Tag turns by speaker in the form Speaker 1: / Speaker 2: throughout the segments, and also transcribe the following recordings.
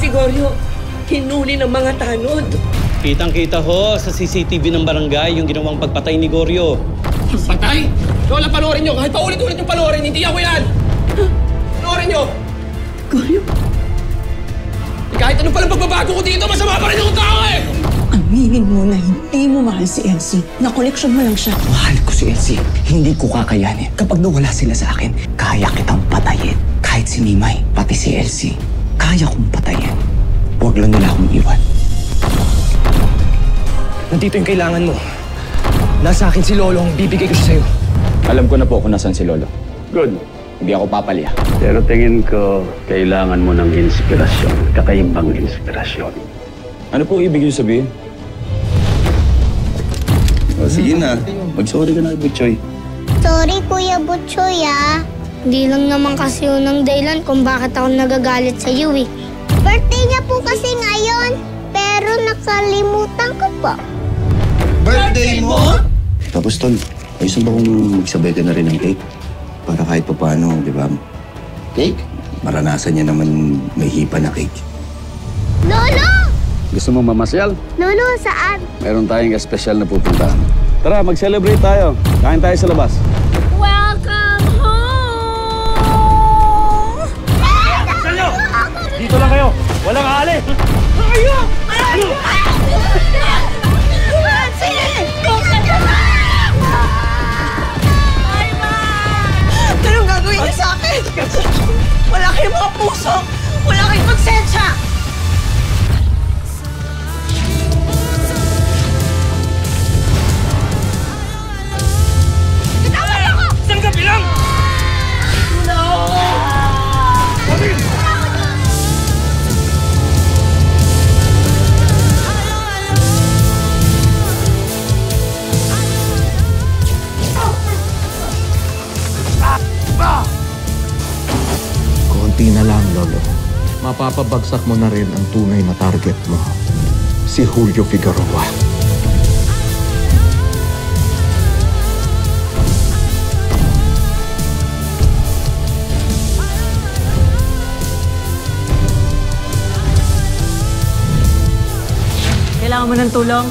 Speaker 1: Si Goryo, hinuli ng mga tanod.
Speaker 2: Kitang-kita ho sa CCTV ng barangay yung ginawang pagpatay ni Goryo.
Speaker 3: Patay? Lola, panoorin nyo. Kahit paulit-ulit yung panoorin, hindi ako yan! Panoorin nyo!
Speaker 1: Goryo?
Speaker 3: Kahit anong palang pagbabago ko dito, masama pa rin yung tao eh!
Speaker 1: Aminin mo na hindi mo mahal si Elsie. Na-collection mo lang siya.
Speaker 4: Mahal ko si Elsie. Hindi ko kakayanin. Kapag nawala sila sa akin, kaya kitang patayin. Kahit si Mimay, pati si Elsie, kaya kong patayin. Huwag lang nila akong iwan.
Speaker 5: Nandito yung kailangan mo. Nasa akin si Lolo, ang bibigay ko siya sa'yo.
Speaker 4: Alam ko na po kung nasan si Lolo. Good. Hindi ako papalya.
Speaker 6: Pero tingin ko, kailangan mo ng inspirasyon. Kakaibang inspirasyon.
Speaker 4: Ano po ibig yung sabihin? O, sige na. Mag-sorry ka na kay Butchoy.
Speaker 7: Sorry, Kuya Butchoy, ah. Hindi lang naman kasi yun ang dahilan kung bakit ako nagagalit sa iyo, eh. Birthday niya po kasi ngayon, pero nakalimutan ko po.
Speaker 4: Birthday mo? Tapos, Tol, ayos na ba kung magsabay ka na rin ng cake? Para kahit pa paano, di ba? Cake? Maranasan niya naman may hipa na cake.
Speaker 7: Lolo!
Speaker 6: Gusto mong mamasyal?
Speaker 7: Lolo, saan?
Speaker 6: Mayroon tayong espesyal na pupuntahan. Tara, mag-celebrate tayo. Kain tayo sa labas.
Speaker 7: Welcome home!
Speaker 2: Salyo! Dito lang kayo! Walang aalis!
Speaker 7: Ano?
Speaker 1: Anong gagawin niyo sa akin? Wala kayong mga puso! Wala kayong konsensya!
Speaker 7: Bitawan ako!
Speaker 2: Isang gabi lang!
Speaker 8: Konti na lang, Lolo. Mapapabagsak mo na rin ang tunay na target mo. Si Julio Figueroa.
Speaker 1: Kailangan mo ng tulong?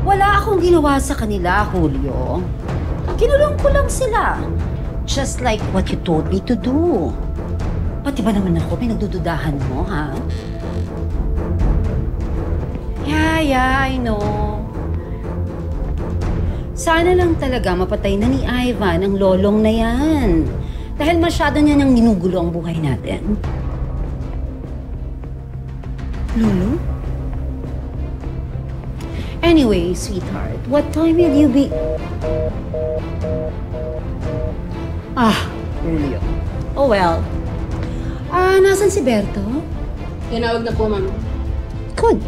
Speaker 9: Wala akong ginawa sa kanila, Julio. Kinulong ko lang sila. Just like what you told me to do. Pati ba naman ako, pinagdududahan mo, ha? Yeah, I know. Sana lang talaga mapatay na ni Ivan ang lolong na yan. Dahil masyado niya nang ginugulo ang buhay natin.
Speaker 1: Lolo?
Speaker 9: Anyway, sweetheart, what time will you be... Julio. Oh well. Nasan si Berto?
Speaker 10: Tinawag na po, ma'am.
Speaker 9: Good.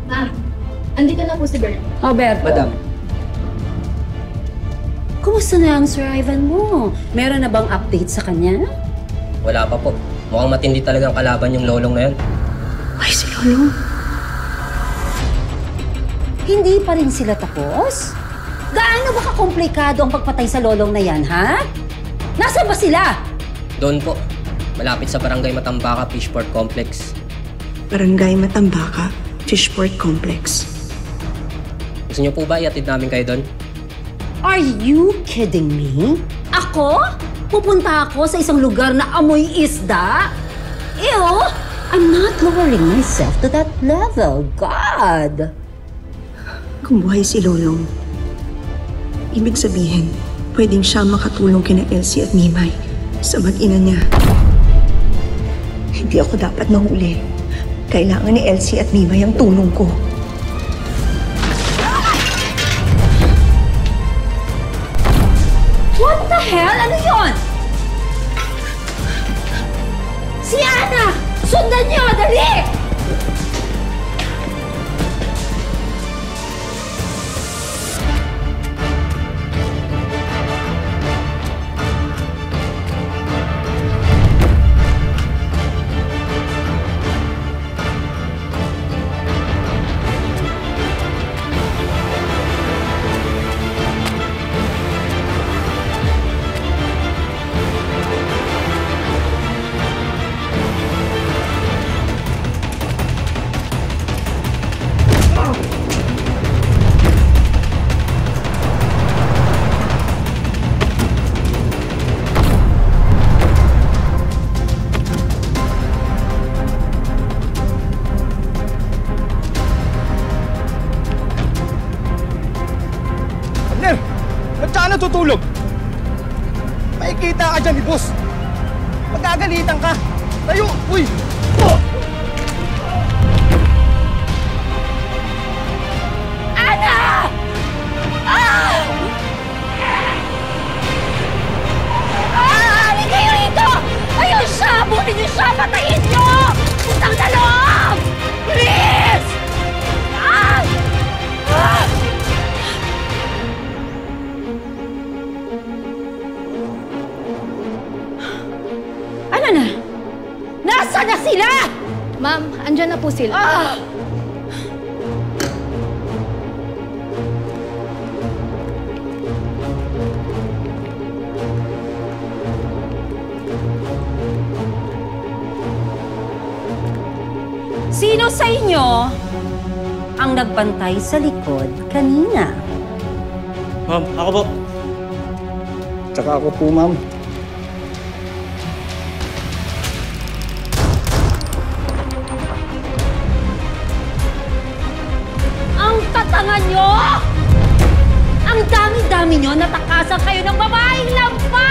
Speaker 10: Ma'am, andito na po si Bert.
Speaker 9: Oh, Berto.
Speaker 5: Madam.
Speaker 9: Kumusta na ang Sir Ivan mo? Meron na bang update sa kanya?
Speaker 11: Wala pa po. Mukhang matindi talagang kalaban yung lolong na yan.
Speaker 1: Ay, si Lolo.
Speaker 9: Hindi pa rin sila tapos? Gaano ba kakomplikado ang pagpatay sa lolong na yan, ha? Nasaan ba sila?
Speaker 11: Doon po. Malapit sa Barangay Matambaka Fishport Complex.
Speaker 1: Barangay Matambaka, Fishport Complex.
Speaker 11: Gusto niyo po ba iatid namin kayo doon?
Speaker 9: Are you kidding me? Ako? Pupunta ako sa isang lugar na amoy isda? Ew! I'm not lowering myself to that level. God!
Speaker 1: Kung buhay si Lolong, ibig sabihin, pwedeng siya makatulong kina Elsie at Mimay sa mag-ina niya. Hindi ako dapat mahuli. Kailangan ni Elsie at Mimay ang tulong ko.
Speaker 9: What the hell? Ano yon? Si Ana! Sundan niyo! Dali!
Speaker 5: Ba't saan natutulog? Makikita ka dyan ni boss. Magagalitan ka. Tayo! Uy! Oh!
Speaker 9: Ana! Halika kayo rito! Ayun siya! Bunin niyo siya! Patayin niyo! Putang na loob! Please! Ano na? Nasaan na sila?
Speaker 10: Ma'am, andyan na po sila.
Speaker 9: Sino sa inyo ang nagbantay sa likod kanina?
Speaker 2: Ma'am, ako po.
Speaker 5: Tsaka ako po, ma'am.
Speaker 9: Ang tatangan nyo! Ang dami-dami nyo, natakasan kayo ng babaeng lampa!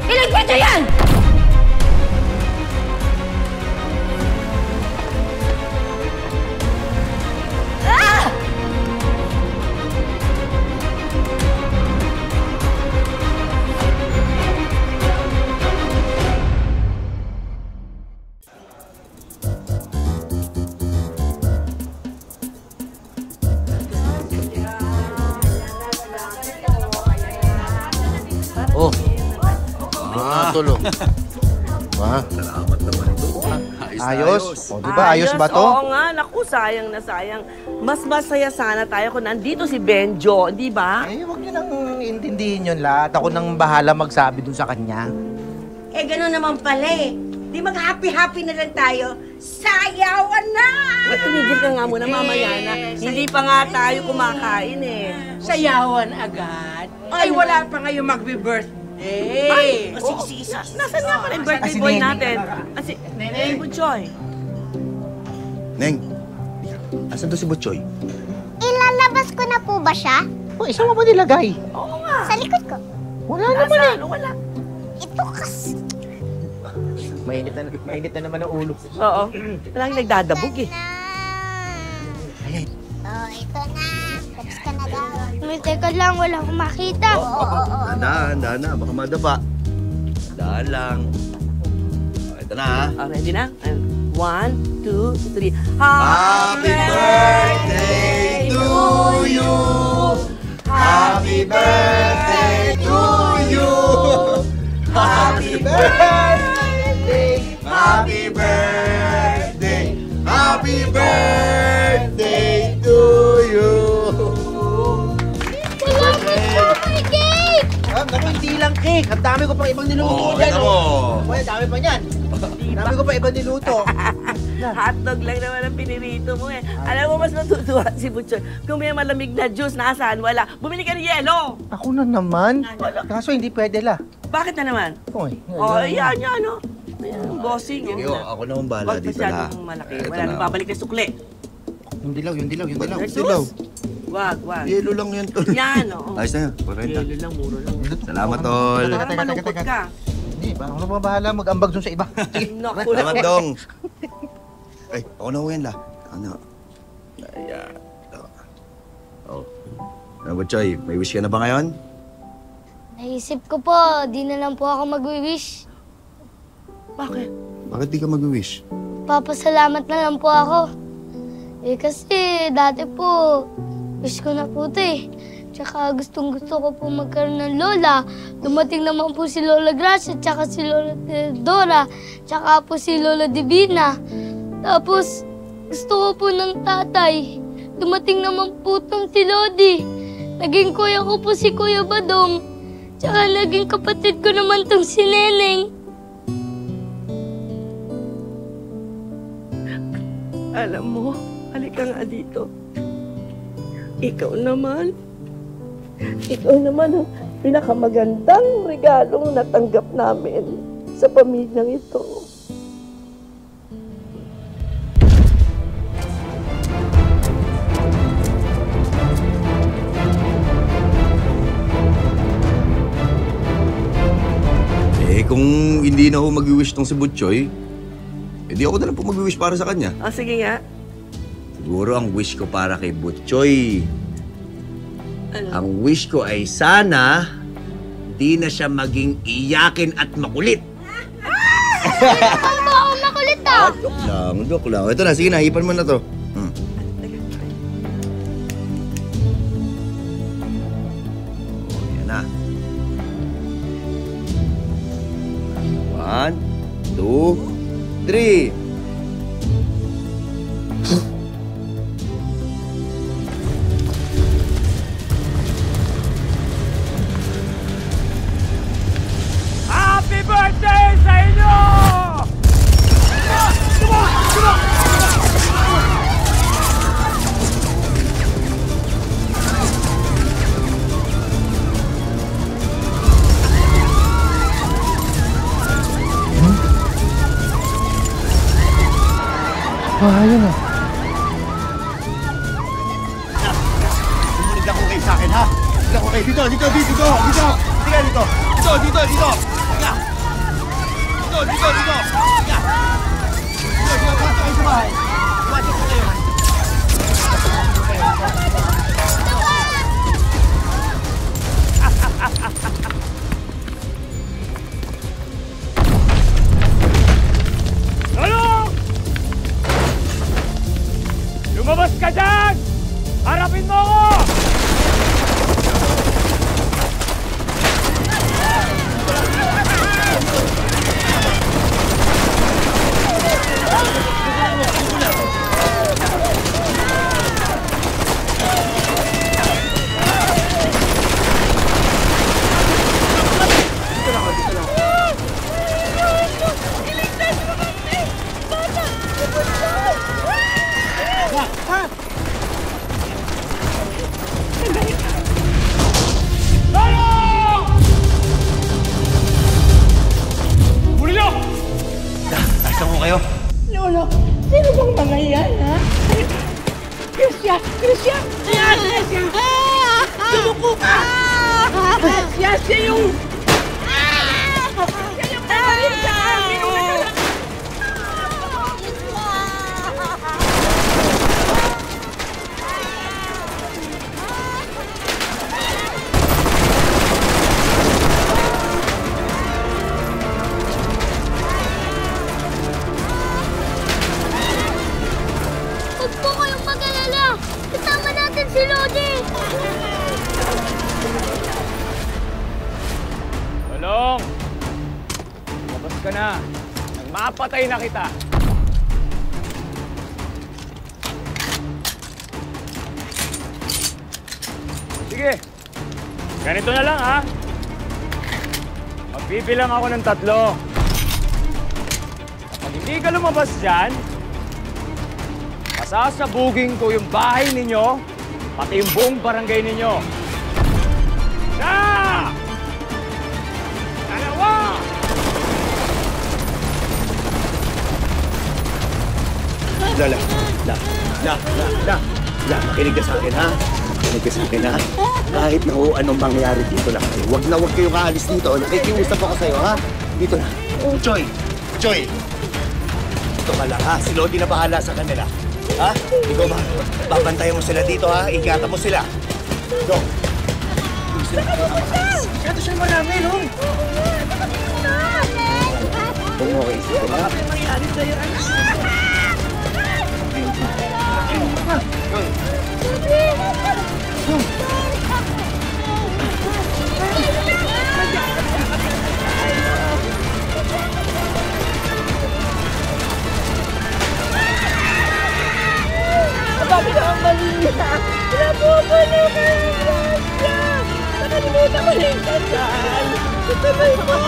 Speaker 9: Iligpit nyo yan!
Speaker 4: Tulo. Ba? Salamat naman ito. Ayos? O, di ba? Ayos ba to?
Speaker 1: Oo nga. Naku, sayang na sayang. Mas masaya sana tayo kung nandito si Benjo, di ba?
Speaker 12: Eh, huwag niyo nang intindihin yun lahat. Ako nang bahala magsabi dun sa kanya.
Speaker 13: Eh, gano'n naman pala eh. Di mag-happy-happy na lang tayo. Sayawan na!
Speaker 1: Tumigil ka nga muna, mamaya na. Hindi pa nga tayo kumakain eh.
Speaker 13: Sayawan agad? Ay, wala pa ngayon magbe-birthday.
Speaker 1: Ay! Sige. Nasaan nga pala yung birthday boy natin? Si Neng Butchoy.
Speaker 4: Neng, Asan to si Butchoy?
Speaker 7: Ilalabas ko na po ba siya?
Speaker 12: O, isa mo ba nilagay?
Speaker 13: Oo nga.
Speaker 7: Sa likod ko.
Speaker 12: Wala naman eh.
Speaker 13: Wala.
Speaker 7: Ito kasi.
Speaker 12: Mainit na naman ang ulo.
Speaker 13: Oo. Walang nagdadabog eh.
Speaker 7: Oh, ito na. Tapos ka na daw. May teka lang, wala akong makita.
Speaker 4: Daan na. Baka madapa. Daan lang. Ito na ha.
Speaker 13: Ready na? 1, 2, 3.
Speaker 4: Happy birthday to you! Happy birthday to you! Happy birthday! Happy birthday! Happy birthday to you!
Speaker 7: May cake!
Speaker 12: Naku, hindi lang cake. Ang dami ko pang ibang niluto dyan. Ang dami pa niyan. Ang dami ko pa ibang niluto.
Speaker 13: Hotdog lang naman ang pinirito mo eh. Alam mo, mas natutuwa si Butchoy. Kung may malamig na juice, nasaan? Wala. Bumili ka ng yelo.
Speaker 12: Ako na naman. Kaso hindi pwede la.
Speaker 13: Bakit na naman?
Speaker 12: Oy.
Speaker 13: Yan, no? Ayan, bossing.
Speaker 4: Ako na ang bahala dito la.
Speaker 13: Masyadong malaki. Wala nang babalik na sukli.
Speaker 12: Yung dilaw.
Speaker 13: Sus! Wag.
Speaker 4: Yelo lang yan, tol.
Speaker 13: Yan, oo.
Speaker 4: Ayos na yan. 40.
Speaker 13: Yelo lang, muro lang.
Speaker 4: Salamat, tol.
Speaker 13: Parang malungkot ka.
Speaker 12: Hindi, ako na bahala mag-ambag dun sa iba.
Speaker 13: Naku,
Speaker 4: Salamat, dong. Ay, ako na ho yan la. Ano? Ayan. Oh. Ano ba, Choy? May wish ka na ba ngayon?
Speaker 7: Naisip ko po, di na lang po ako mag-wish.
Speaker 13: Bakit?
Speaker 4: Bakit di ka mag-wish?
Speaker 7: Papasalamat na lang po ako. Kasi dati po, wish ko na po ito eh. Tsaka gustong-gusto ko po magkaroon ng lola. Dumating naman po si Lola Gracia, tsaka si Lola Dora, tsaka po si Lola Divina. Tapos, gusto ko po ng tatay. Dumating naman po itong si Lodi. Naging kuya ko po si Kuya Badong. Tsaka naging kapatid ko naman itong si Neneng.
Speaker 13: Alam mo, halika nga dito. Ikaw naman ang pinakamagandang regalong natanggap namin sa pamilyang ito.
Speaker 4: Kung hindi na ho mag-wish tong si Butchoy, edi ako na lang po mag-wish para sa kanya.
Speaker 13: Sige nga.
Speaker 4: Siguro ang wish ko para kay Butchoy.
Speaker 13: Ano?
Speaker 4: Ang wish ko ay sana di na siya maging iyakin at makulit.
Speaker 7: Ano ba ako makulit ah?
Speaker 4: Joke lang. Ito na, sige na, hipan mo na to. Yan na. 1, 2, 3.
Speaker 3: Happy birthday sa inyo!
Speaker 12: Ayun na.
Speaker 3: Sumunod lang ko kayo sa akin, ha? Sumunod lang ko kayo. Dito! Dito! Dito! Pasok kayo sa bahay. Pasok kayo. Lumabas ka dyan! Harapin mo ako!
Speaker 13: Lolo, sino bang mga yan, ha? Gracia! Gracia! Ayan! Gracia! Sumuko ka! Gracia! Siya yung... Siya yung kamarin sa amin!
Speaker 7: Huwag po kayong mag-alala! Kasama natin si Lodi!
Speaker 5: Lolong! Labas ka na. Nagmapatay na kita. Sige. Ganito na lang, ha? Magbibilang ako ng 3. Kapag hindi ka lumabas dyan, pasasabugin ko yung bahay ninyo, pati yung buong barangay ninyo. Na! Dalawa!
Speaker 12: Makinig ka sa akin, ha? Makinig ka sa akin, ha? Kahit na anong mangyayari dito lang kayo. Huwag kayong aalis dito. Nakikiusap ako sa'yo, ha? Dito na. Choy! Dito ka lang, ha? Si Lodi na bahala sa kanila. Ha? Ikaw ba? Babantayan mo sila dito, ha? Ingatan mo sila. Go! Ito siya marami, no? Okay, sige.
Speaker 13: Ano mangyari sa'yo, anak? Bakit ang mali niya? Napupuno ka yung grasya! Nakalimutan mo yung kasal! Tutuloy mo!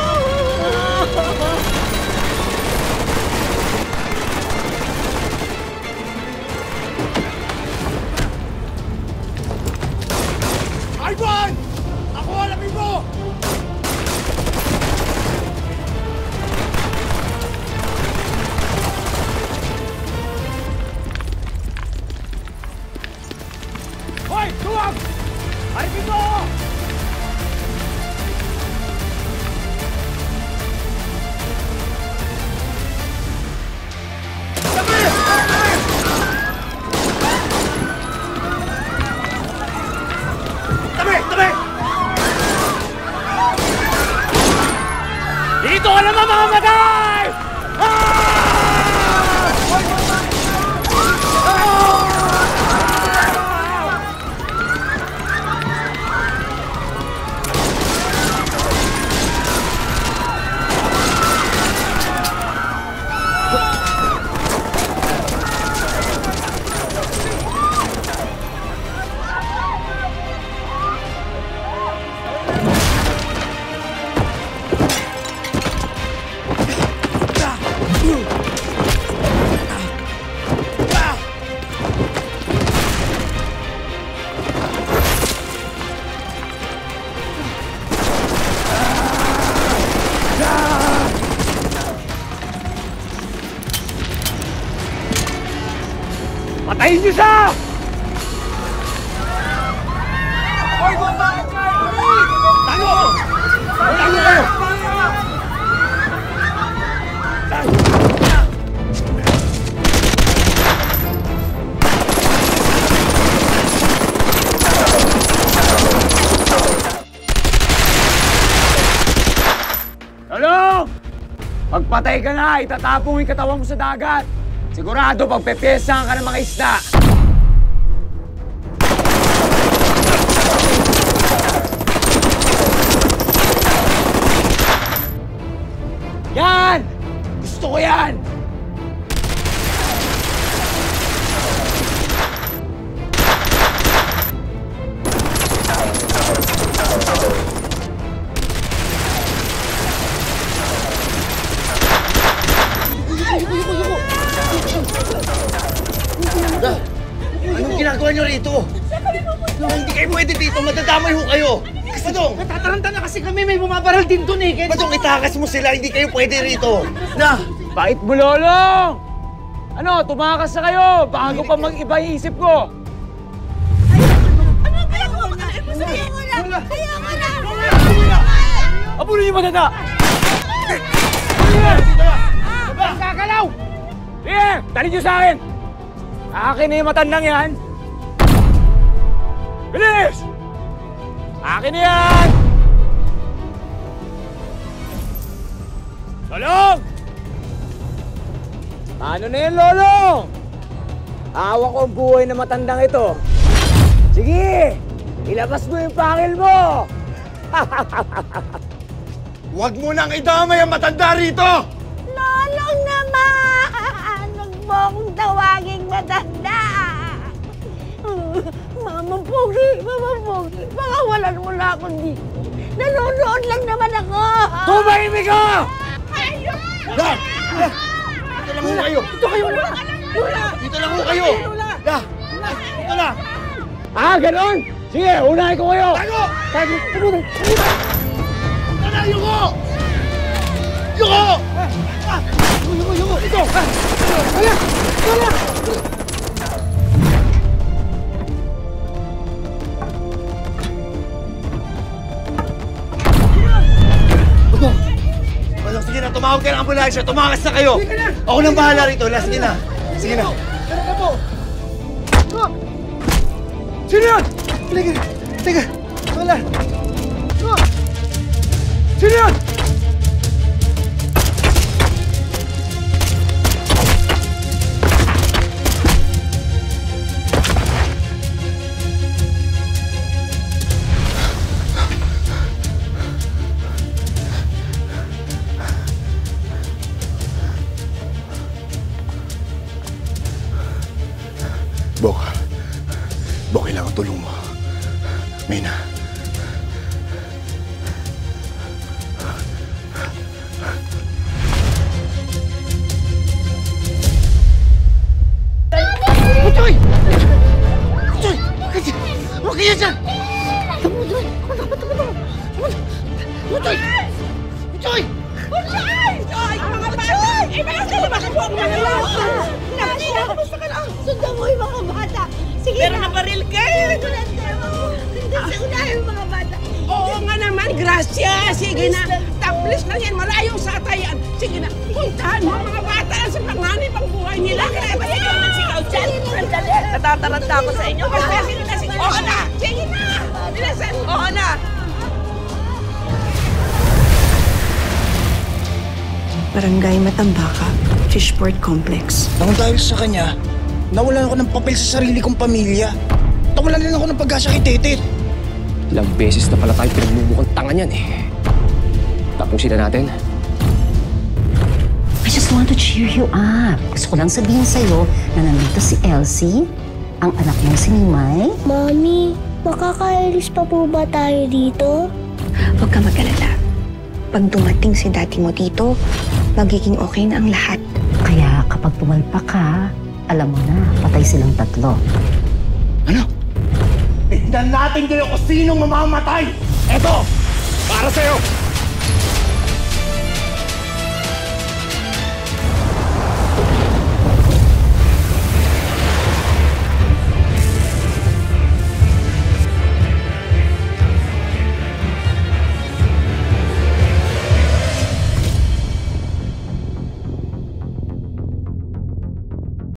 Speaker 3: Ivan! Ako alamin mo! Hoy! Tuwag! Haripin mo! Tabi! Dito ka na mamamatay! Patayin niyo siya! Hoy, bumabalik na! Tago! Tago kayo! Lolo! Pagpatay ka na, itatapong yung katawan mo sa dagat. Sigurado, pagpepesahan ka ng mga isda. Yan! Gusto ko yan!
Speaker 12: Anong ginagawa niyo rito? Hindi kayo pwede dito, madadamay ho kayo. Badong!
Speaker 13: Natataranta na kasi kami, may bumabaral din dun eh.
Speaker 12: Badong, itakas mo sila, hindi kayo pwede rito.
Speaker 5: Na! Bait mo, Lolong! Ano, tumakas na kayo bago pa mag-iba yung isip ko.
Speaker 3: Abulin niyo matanda! Ang kakalaw! Sige! Dali niyo sa akin! Akin na yung matandang yan! Bilis! Akin na yan! Lolong! Ano na yan, Lolong? Awa ko ang buhay na matandang ito. Sige! Ilabas mo yung pangil mo!
Speaker 12: Huwag mo nang idamay ang matanda rito!
Speaker 7: Lolong naman! Huwag mo akong tawaging matanda! Mama Pogi, baka walan mo na ako dito. Nanonood lang naman ako!
Speaker 3: Tumahimik ka!
Speaker 12: Da! Dito lang ho kayo!
Speaker 3: Dito kayo, Lola! Lola!
Speaker 12: Dito lang ho kayo! Da! Dito lang!
Speaker 3: Ah, ganon! Sige, unahin ko kayo!
Speaker 12: Tago!
Speaker 3: Tago!
Speaker 12: Tara, yuko! Yuko! Yuko! Ito!
Speaker 3: Lola! Lola!
Speaker 12: Sige na, tumawag kayo ng ambulansya. Tumakas na kayo. Ako nang bahala rito. Sige na. Sige na.
Speaker 3: Tara ka po! Sino yun? Teka. Wala. Sino yun?
Speaker 12: Bok, kailangan tulong mo. Mayna.
Speaker 3: Butoy! Butoy! Huwag kayo dyan! Butoy! Butoy! Butoy!
Speaker 7: Ay, mga bata! Ibasa mo ang mga bata! Kamusta ka lang? Sundan mo yung mga bata! Sige
Speaker 13: Pero
Speaker 7: na!
Speaker 13: nabaril ka!
Speaker 7: Hindi sa unahin yung mga bata!
Speaker 13: Oo nga naman, grasya! Sige na! Taplis lang yan, malayong satayan! Sige na, puntahan mo ang mga bata sa panganib ang buhay nila! Kaya ba ikaw nagsigaw dyan? Sandali! Natataranta ako sa inyo! Sige na, sige! Oo na! Sige na! Bilisan! Oo na!
Speaker 1: Barangay Matambaka, Fishport Complex.
Speaker 14: Nang dahil sa kanya, nawalan ako ng papel sa sarili kong pamilya. Nawalan din ako ng pag-asa kay Tete.
Speaker 11: Ilang beses na pala tayo pinagmumukhang tanga niyan eh. Tapusin na natin.
Speaker 9: I just want to cheer you up. Gusto ko lang sabihin sa'yo na nandito si Elsie, ang anak mo si Nimay.
Speaker 7: Mami, makakaalis pa po ba tayo dito?
Speaker 1: Huwag ka mag-alala. Pag dumating si daddy mo dito, magiging okay na ang lahat.
Speaker 9: Kaya kapag pumalpak ka, alam mo na, patay silang tatlo.
Speaker 12: Ano? Tignan natin kayo kung sinong mamamatay! Eto! Para sa'yo!